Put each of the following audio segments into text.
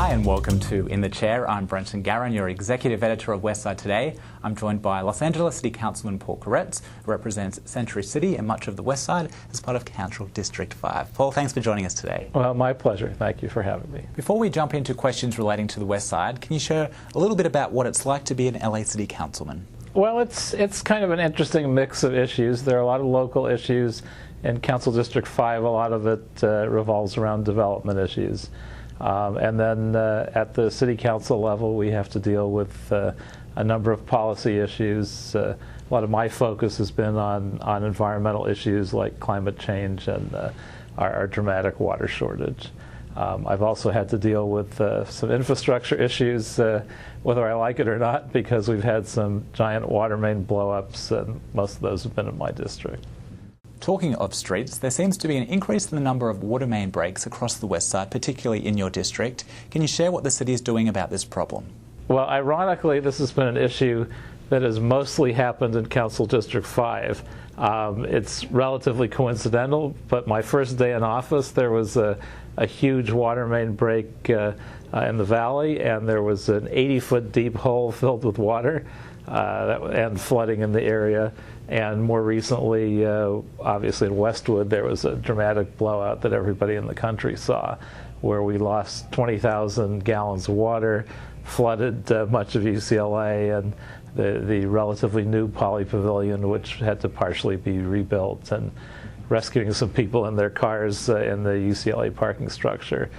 Hi and welcome to In the Chair. I'm Brenton Garen, your Executive Editor of Westside Today. I'm joined by Los Angeles City Councilman Paul Koretz, who represents Century City and much of the Westside as part of Council District 5. Paul, thanks for joining us today. Well, my pleasure. Thank you for having me. Before we jump into questions relating to the Westside, can you share a little bit about what it's like to be an LA City Councilman? Well, it's kind of an interesting mix of issues. There are a lot of local issues. In Council District 5, a lot of it revolves around development issues. And then at the City Council level, we have to deal with a number of policy issues. A lot of my focus has been on environmental issues like climate change and our dramatic water shortage. I've also had to deal with some infrastructure issues, whether I like it or not, because we've had some giant water main blow-ups, and most of those have been in my district. Talking of streets, there seems to be an increase in the number of water main breaks across the Westside, particularly in your district. Can you share what the city is doing about this problem? Well, ironically, this has been an issue that has mostly happened in Council District 5. It's relatively coincidental, but my first day in office, there was a huge water main break in the valley, and there was an 80-foot deep hole filled with water and flooding in the area. And more recently, obviously in Westwood, there was a dramatic blowout that everybody in the country saw, where we lost 20,000 gallons of water, flooded much of UCLA, and the relatively new Poly Pavilion, which had to partially be rebuilt, and rescuing some people in their cars in the UCLA parking structure.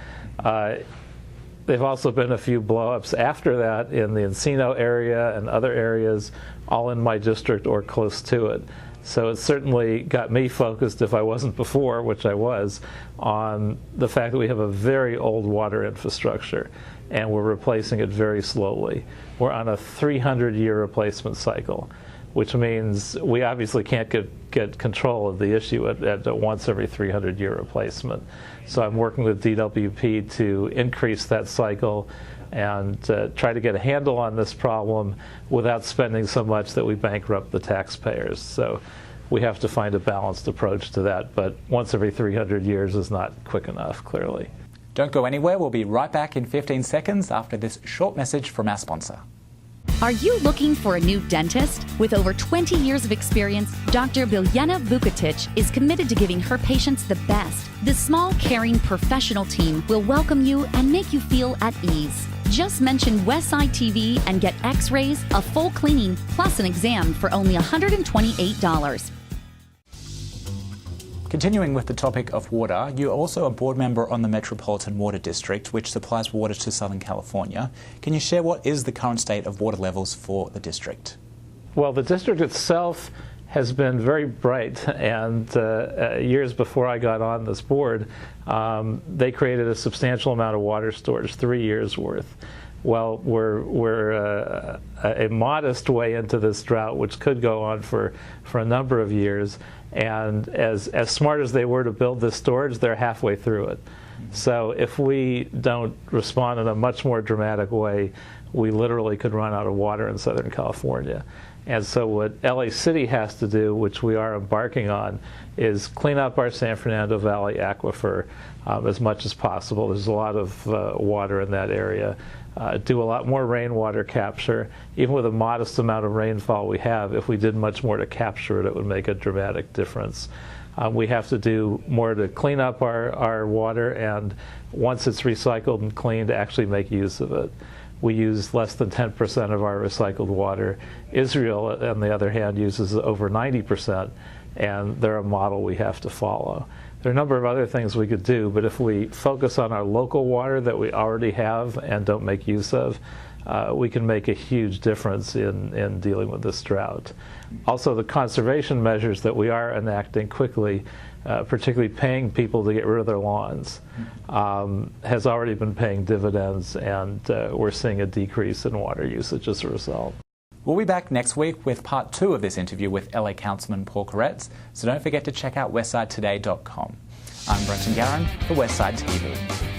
There've also been a few blow-ups after that in the Encino area and other areas, all in my district or close to it. So it certainly got me focused, if I wasn't before, which I was, on the fact that we have a very old water infrastructure and we're replacing it very slowly. We're on a 300-year replacement cycle, which means we obviously can't get control of the issue at once every 300-year replacement. So I'm working with DWP to increase that cycle and try to get a handle on this problem without spending so much that we bankrupt the taxpayers. So we have to find a balanced approach to that, but once every 300 years is not quick enough, clearly. Don't go anywhere. We'll be right back in 15 seconds after this short message from our sponsor. Are you looking for a new dentist? With over 20 years of experience, Dr. Biljana Vukotic is committed to giving her patients the best. The small, caring, professional team will welcome you and make you feel at ease. Just mention Westside TV and get x-rays, a full cleaning, plus an exam for only $128. Continuing with the topic of water, you're also a board member on the Metropolitan Water District, which supplies water to Southern California. Can you share what is the current state of water levels for the district? Well, the district itself has been very bright, and years before I got on this board, they created a substantial amount of water storage, 3 years worth. Well, we're a modest way into this drought, which could go on for a number of years. And as smart as they were to build this storage, they're halfway through it. So if we don't respond in a much more dramatic way, we literally could run out of water in Southern California. And so what LA City has to do, which we are embarking on, is clean up our San Fernando Valley aquifer as much as possible. There's a lot of water in that area. Do a lot more rainwater capture. Even with a modest amount of rainfall we have, if we did much more to capture it, it would make a dramatic difference. We have to do more to clean up our water, and once it's recycled and cleaned, actually make use of it. We use less than 10% of our recycled water. Israel, on the other hand, uses over 90%, and they're a model we have to follow. There are a number of other things we could do, but if we focus on our local water that we already have and don't make use of, we can make a huge difference in dealing with this drought. Also, the conservation measures that we are enacting quickly, particularly paying people to get rid of their lawns, has already been paying dividends, and we're seeing a decrease in water usage as a result. We'll be back next week with part 2 of this interview with LA Councilman Paul Koretz, so don't forget to check out westsidetoday.com. I'm Brenton Garen for Westside TV.